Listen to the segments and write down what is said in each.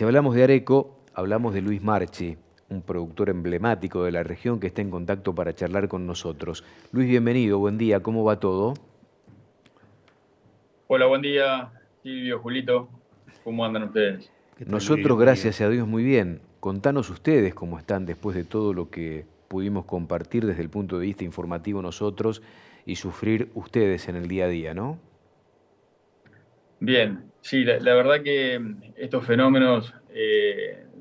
si hablamos de Areco, hablamos de Luis Marchi, un productor emblemático de la región que está en contacto para charlar con nosotros. Luis, bienvenido, buen día, ¿cómo va todo? Hola, buen día, Silvio, Julito. ¿Cómo andan ustedes? ¿Qué tal, Luis? Nosotros, Buen día. gracias a Dios, muy bien. Contanos ustedes cómo están después de todo lo que pudimos compartir desde el punto de vista informativo nosotros y sufrir ustedes en el día a día, ¿no? Bien, sí, la verdad que estos fenómenos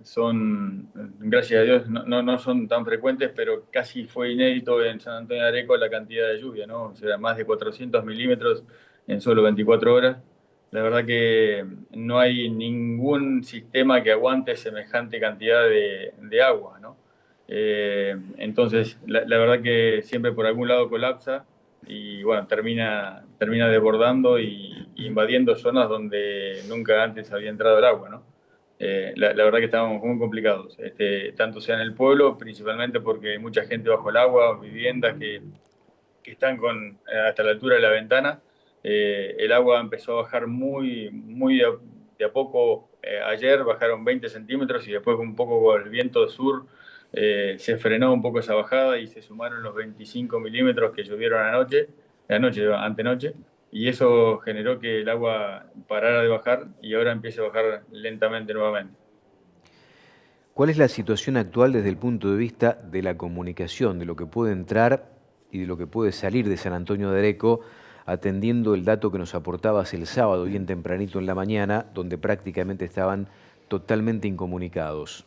son, gracias a Dios, no son tan frecuentes, pero casi fue inédito en San Antonio de Areco la cantidad de lluvia, ¿no? O sea, más de 400 milímetros en solo 24 horas. La verdad que no hay ningún sistema que aguante semejante cantidad de agua, ¿no? Entonces, la verdad que siempre por algún lado colapsa y bueno, termina desbordando y invadiendo zonas donde nunca antes había entrado el agua, ¿no? La verdad que estábamos muy complicados, tanto sea en el pueblo, principalmente porque hay mucha gente bajo el agua, viviendas que están hasta la altura de la ventana. El agua empezó a bajar muy de a poco. Ayer bajaron 20 centímetros y después un poco con el viento sur se frenó un poco esa bajada y se sumaron los 25 milímetros que llovieron antenoche, y eso generó que el agua parara de bajar y ahora empiece a bajar lentamente nuevamente. ¿Cuál es la situación actual desde el punto de vista de la comunicación, de lo que puede entrar y de lo que puede salir de San Antonio de Areco, atendiendo el dato que nos aportabas el sábado, bien tempranito en la mañana, donde prácticamente estaban totalmente incomunicados?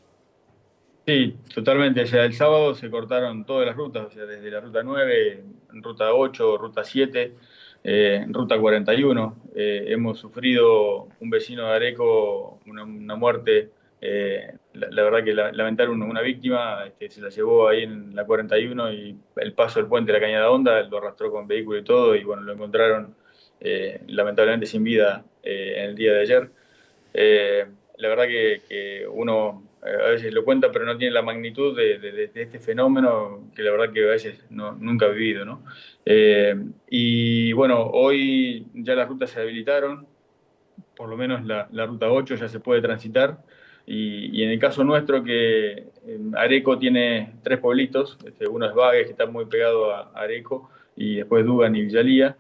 Sí, totalmente. O sea, el sábado se cortaron todas las rutas, o sea, desde la ruta 9, ruta 8, ruta 7, ruta 41. Hemos sufrido un vecino de Areco, una muerte. La verdad que lamentar una víctima, se la llevó ahí en la 41 y el paso del puente de la Cañada Honda lo arrastró con vehículo y todo, y bueno, lo encontraron lamentablemente sin vida en el día de ayer. Eh, la verdad que uno a veces lo cuenta, pero no tiene la magnitud de este fenómeno que la verdad que a veces nunca ha vivido, ¿no? Y bueno, hoy ya las rutas se habilitaron, por lo menos la ruta 8 ya se puede transitar. Y en el caso nuestro, que Areco tiene tres pueblitos, uno es Bages, que está muy pegado a Areco, y después Dugan y Villalía.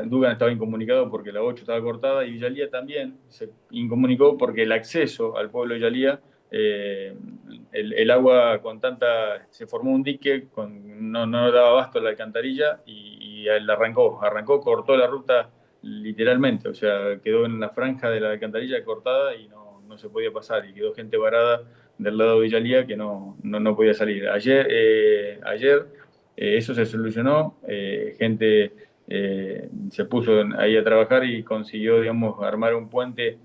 Dugan estaba incomunicado porque la 8 estaba cortada, y Villalía también se incomunicó porque el acceso al pueblo de Villalía, eh, el agua con tanta, se formó un dique, no daba abasto a la alcantarilla y él arrancó, cortó la ruta literalmente. O sea, quedó en la franja de la alcantarilla cortada y no se podía pasar, y quedó gente varada del lado de Villalía que no podía salir. Ayer eso se solucionó, gente se puso ahí a trabajar y consiguió, digamos, armar un puente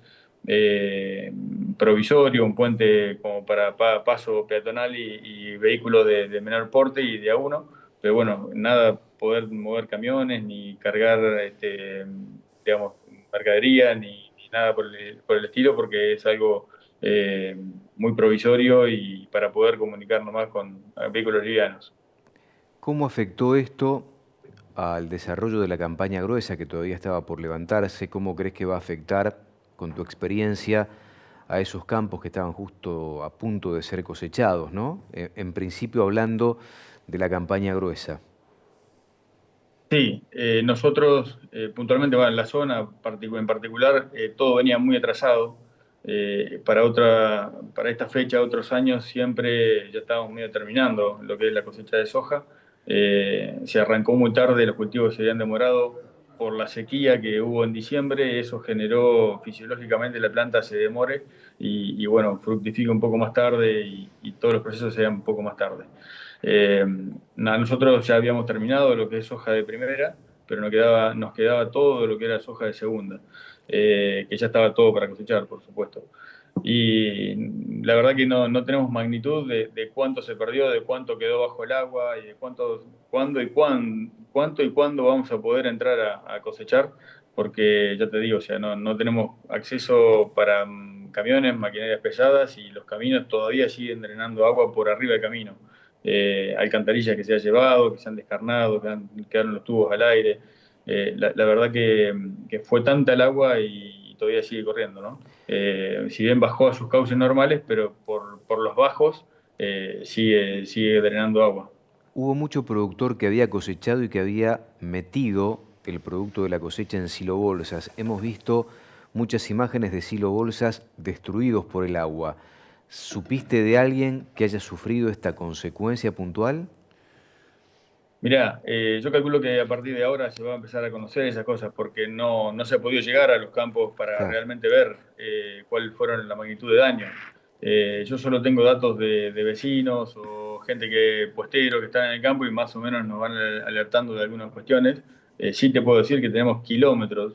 eh, provisorio, un puente como para paso peatonal y vehículos de menor porte y de a uno, pero bueno, nada poder mover camiones ni cargar, digamos, mercadería ni nada por el estilo, porque es algo eh, muy provisorio y para poder comunicar nomás con vehículos livianos. ¿Cómo afectó esto al desarrollo de la campaña gruesa que todavía estaba por levantarse? ¿Cómo crees que va a afectar, con tu experiencia, a esos campos que estaban justo a punto de ser cosechados, ¿no? En principio hablando de la campaña gruesa. Sí, nosotros puntualmente, bueno, en la zona en particular, todo venía muy atrasado. Para esta fecha, otros años, siempre ya estábamos medio terminando lo que es la cosecha de soja. Se arrancó muy tarde, los cultivos se habían demorado por la sequía que hubo en diciembre. Eso generó fisiológicamente la planta se demore bueno, fructifica un poco más tarde y todos los procesos se dan un poco más tarde. Eh, Nosotros ya habíamos terminado lo que es soja de primera, pero nos quedaba todo lo que era soja de segunda, que ya estaba todo para cosechar, por supuesto. Y la verdad que no tenemos magnitud de cuánto se perdió, de cuánto quedó bajo el agua y de cuánto y cuándo vamos a poder entrar a cosechar, porque ya te digo, o sea, no tenemos acceso para camiones, maquinarias pesadas, y los caminos todavía siguen drenando agua por arriba del camino. Alcantarillas que se ha llevado, que se han descarnado, quedaron los tubos al aire. La verdad que fue tanta el agua y todavía sigue corriendo, ¿no? Si bien bajó a sus cauces normales, pero por los bajos sigue drenando agua. Hubo mucho productor que había cosechado y que había metido el producto de la cosecha en silobolsas. Hemos visto muchas imágenes de silobolsas destruidos por el agua. ¿Supiste de alguien que haya sufrido esta consecuencia puntual? Mirá, yo calculo que a partir de ahora se va a empezar a conocer esas cosas porque no se ha podido llegar a los campos para Claro. realmente ver cuál fueron la magnitud de daño. Yo solo tengo datos de vecinos o gente puestero que están en el campo y más o menos nos van alertando de algunas cuestiones. Sí te puedo decir que tenemos kilómetros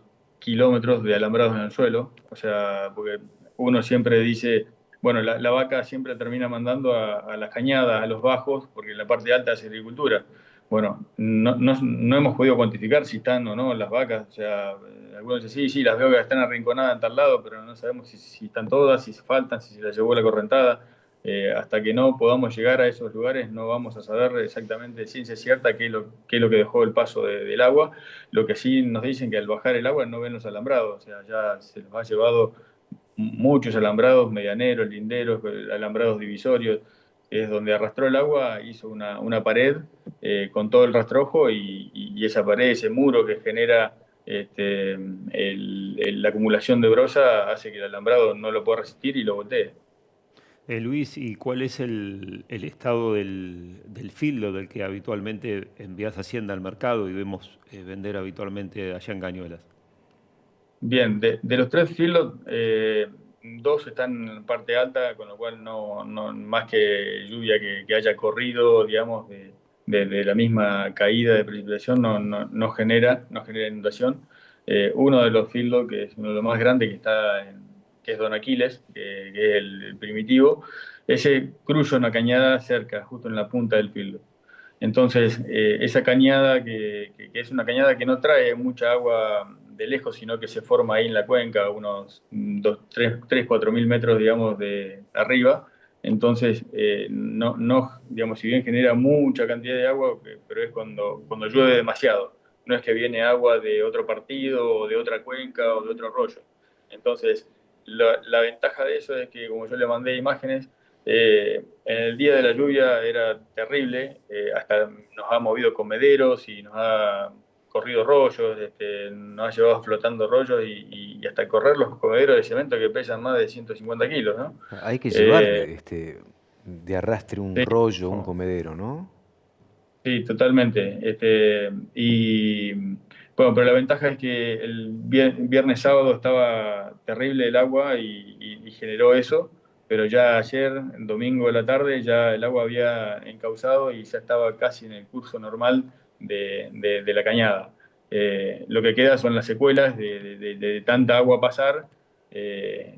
de alambrados en el suelo, o sea, porque uno siempre dice, bueno, la vaca siempre termina mandando a las cañadas, a los bajos, porque en la parte alta hace agricultura. Bueno, no hemos podido cuantificar si están o no las vacas. O sea, algunos dicen, sí, sí, las veo que están arrinconadas en tal lado, pero no sabemos si están todas, si faltan, si se las llevó la correntada. Hasta que no podamos llegar a esos lugares, no vamos a saber exactamente de ciencia cierta qué es lo que dejó el paso del agua. Lo que sí nos dicen que al bajar el agua no ven los alambrados. O sea, ya se los ha llevado muchos alambrados medianeros, linderos, alambrados divisorios, es donde arrastró el agua, hizo una pared con todo el rastrojo y esa pared, ese muro que genera la acumulación de brosa hace que el alambrado no lo pueda resistir y lo voltee. Luis, ¿y cuál es el estado del fildo del que habitualmente envías Hacienda al mercado y vemos vender habitualmente allá en Cañuelas? Bien, de los tres filos, dos están en parte alta, con lo cual más que lluvia que haya corrido, digamos, de la misma caída de precipitación, no genera inundación. Uno de los fieldos, que es uno de los más grandes, que es Don Aquiles, que es el primitivo, ese cruza una cañada cerca, justo en la punta del fieldo. Entonces, esa cañada, que es una cañada que no trae mucha agua de lejos, sino que se forma ahí en la cuenca, a unos 4 mil metros, digamos, de arriba. Entonces, digamos, si bien genera mucha cantidad de agua, pero es cuando llueve demasiado. No es que viene agua de otro partido, o de otra cuenca, o de otro arroyo. Entonces, la ventaja de eso es que, como yo le mandé imágenes, en el día de la lluvia era terrible, hasta nos ha movido comederos y nos ha corrido rollos, nos ha llevado flotando rollos y hasta correr los comederos de cemento que pesan más de 150 kilos, ¿no? Hay que llevar Eh, de arrastre un sí, rollo, un comedero, ¿no? sí, totalmente. Y bueno, pero la ventaja es que el viernes sábado estaba terrible el agua y generó eso, pero ya ayer, el domingo de la tarde, ya el agua había encauzado y ya estaba casi en el curso normal de la cañada. Lo que queda son las secuelas de tanta agua pasar,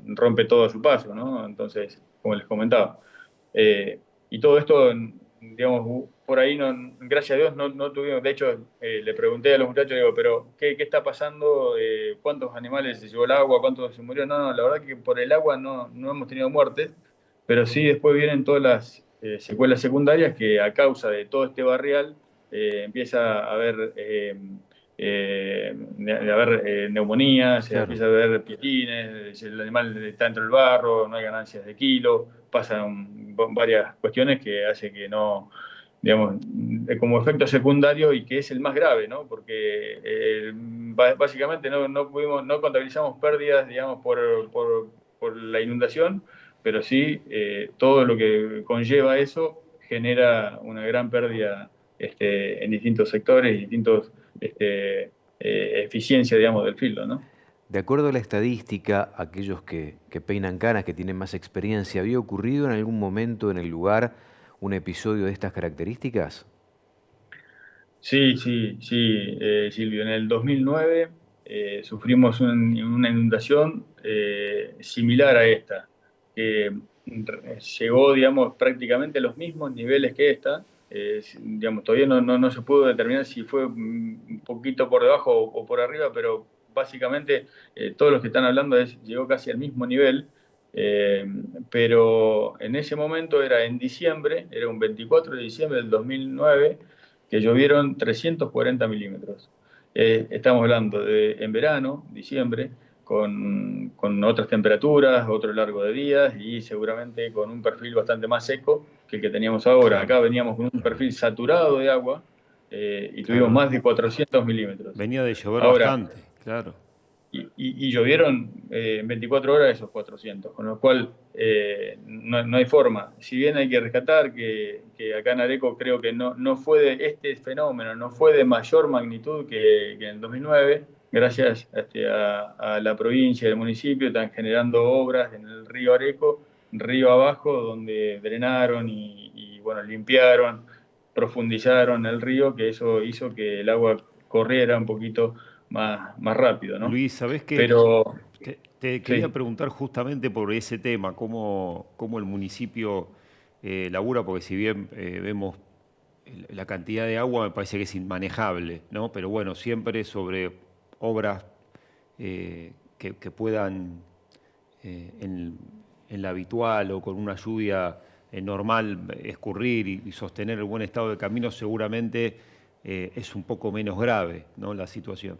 rompe todo a su paso, ¿no? Entonces, como les comentaba. Y todo esto, digamos, por ahí, gracias a Dios, no tuvimos. De hecho, le pregunté a los muchachos, digo, pero ¿qué está pasando? ¿Cuántos animales se llevó el agua? ¿Cuántos se murieron? No, la verdad que por el agua no hemos tenido muertes, pero sí después vienen todas las secuelas secundarias que a causa de todo este barrial empieza a haber. Neumonías, se Claro. empieza a ver pietines, el animal está dentro del barro, no hay ganancias de kilo, pasan varias cuestiones que hace que no, digamos, como efecto secundario y que es el más grave, ¿no? Porque básicamente no contabilizamos pérdidas, digamos, por la inundación, pero sí todo lo que conlleva eso genera una gran pérdida en distintos sectores y distintos eficiencia, digamos, del fildo, ¿no? De acuerdo a la estadística, aquellos que peinan canas, que tienen más experiencia, ¿había ocurrido en algún momento en el lugar un episodio de estas características? Sí, sí, sí, Silvio. En el 2009 sufrimos una inundación similar a esta, que llegó, digamos, prácticamente a los mismos niveles que esta. Digamos, todavía no se pudo determinar si fue un poquito por debajo o por arriba, pero básicamente todos los que están hablando llegó casi al mismo nivel. Eh, pero en ese momento era en diciembre, era un 24 de diciembre del 2009 que llovieron 340 milímetros. Estamos hablando en verano, diciembre, con otras temperaturas, otro largo de días y seguramente con un perfil bastante más seco que el que teníamos ahora. Acá veníamos con un perfil saturado de agua y tuvimos Claro. más de 400 milímetros. Venía de llover Ahora, bastante, claro. y llovieron en 24 horas esos 400, con lo cual no hay forma. Si bien hay que rescatar que acá en Areco creo que no fue este fenómeno no fue de mayor magnitud que en el 2009, gracias a la provincia y el municipio están generando obras en el río Areco, río abajo, donde drenaron y bueno, limpiaron, profundizaron el río, que eso hizo que el agua corriera un poquito más rápido, ¿no? Luis, ¿sabés qué? Pero Te quería sí, preguntar justamente por ese tema, cómo el municipio labura, porque si bien vemos la cantidad de agua, me parece que es inmanejable, ¿no? Pero bueno, siempre sobre obras que puedan en la habitual o con una lluvia normal escurrir y sostener el buen estado de camino, seguramente es un poco menos grave, ¿no? La situación.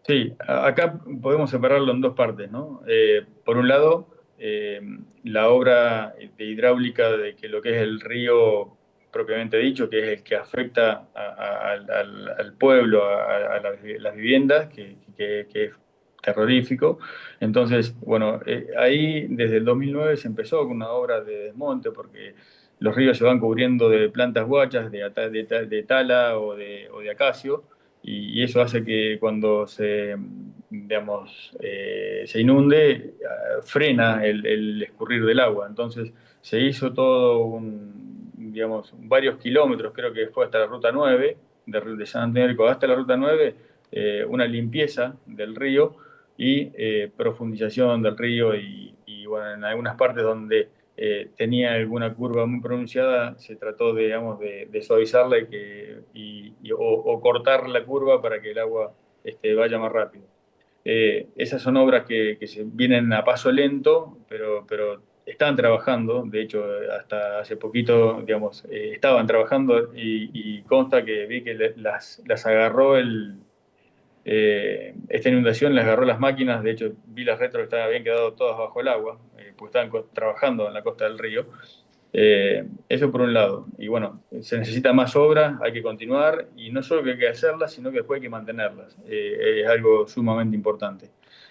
sí, acá podemos separarlo en dos partes, ¿no? Por un lado, eh, la obra de hidráulica de que lo que es el río propiamente dicho, que es el que afecta al pueblo, a las viviendas, que es terrorífico. Entonces, bueno, ahí desde el 2009 se empezó con una obra de desmonte porque los ríos se van cubriendo de plantas guachas, de tala o de acacio y eso hace que cuando digamos, se inunde, frena el escurrir del agua. Entonces se hizo todo digamos, varios kilómetros, creo que fue hasta la Ruta 9, de San Antonio del Rico hasta la Ruta 9, una limpieza del río y profundización del río y bueno, en algunas partes donde tenía alguna curva muy pronunciada, se trató de, digamos, de suavizarla o cortar la curva para que el agua vaya más rápido. Esas son obras que se vienen a paso lento, pero están trabajando. De hecho, hasta hace poquito, digamos, estaban trabajando y consta que vi que las agarró esta inundación les agarró las máquinas, de hecho vi las retros que habían quedado todas bajo el agua, porque estaban trabajando en la costa del río. Eso por un lado. Y bueno, se necesita más obra, hay que continuar, y no solo que hay que hacerlas, sino que después hay que mantenerlas. Es algo sumamente importante.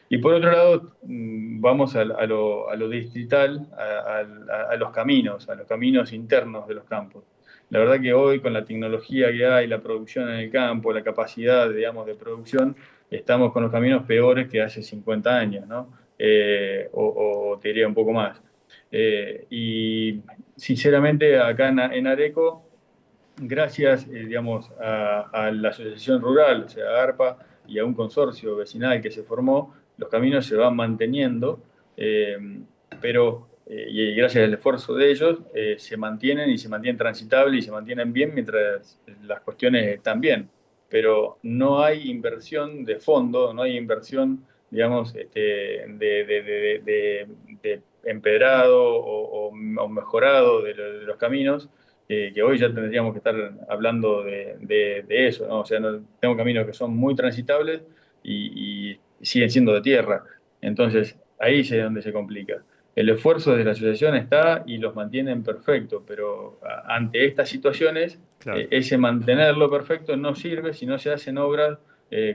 Y por otro lado, vamos a lo distrital, a los caminos internos de los campos. La verdad que hoy con la tecnología que hay, la producción en el campo, la capacidad, digamos, de producción, estamos con los caminos peores que hace 50 años, ¿no? O te diría un poco más. Y sinceramente, acá en Areco, gracias, digamos, a la asociación rural, o sea, a ARPA y a un consorcio vecinal que se formó, los caminos se van manteniendo, eh, pero y gracias al esfuerzo de ellos se mantienen y se mantienen transitables y se mantienen bien mientras las cuestiones están bien. Pero no hay inversión de fondo, no hay inversión, digamos, de empedrado o mejorado de los caminos que hoy ya tendríamos que estar hablando de eso, ¿no? O sea, tengo caminos que son muy transitables y siguen siendo de tierra. Entonces, ahí es donde se complica. El esfuerzo de la asociación está y los mantienen perfecto, pero ante estas situaciones, Claro. ese mantenerlo perfecto no sirve si no se hacen obras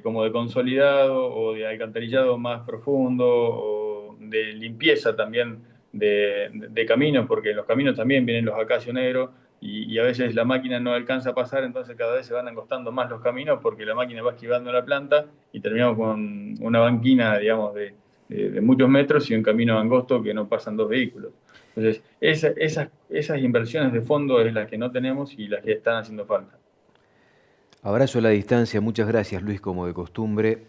como de consolidado o de alcantarillado más profundo o de limpieza también de caminos, porque en los caminos también vienen los acacios negros y a veces la máquina no alcanza a pasar, entonces cada vez se van angostando más los caminos porque la máquina va esquivando la planta y terminamos con una banquina, digamos, de muchos metros y un camino angosto que no pasan dos vehículos. Entonces, esas inversiones de fondo es las que no tenemos y las que están haciendo falta. Abrazo a la distancia, muchas gracias Luis, como de costumbre,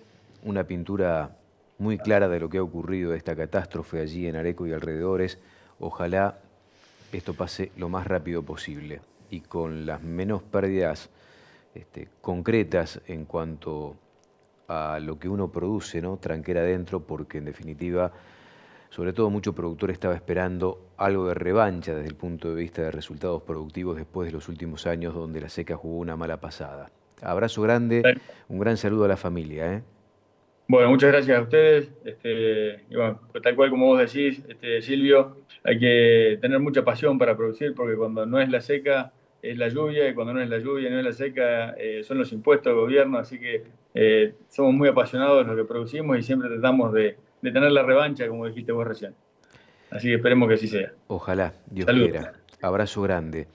una pintura muy clara de lo que ha ocurrido, de esta catástrofe allí en Areco y alrededores. Ojalá esto pase lo más rápido posible y con las menos pérdidas concretas en cuanto a lo que uno produce, ¿no? Tranquera adentro, porque en definitiva, sobre todo mucho productor estaba esperando algo de revancha desde el punto de vista de resultados productivos después de los últimos años donde la seca jugó una mala pasada. Abrazo grande, un gran saludo a la familia, ¿eh? Bueno, muchas gracias a ustedes. Y bueno, pues tal cual como vos decís, Silvio, hay que tener mucha pasión para producir porque cuando no es la seca es la lluvia y cuando no es la lluvia y no es la seca son los impuestos del gobierno. Así que somos muy apasionados en lo que producimos y siempre tratamos de tener la revancha, como dijiste vos recién. Así que esperemos que así sea. Ojalá, Dios Saludos. quiera. Abrazo grande.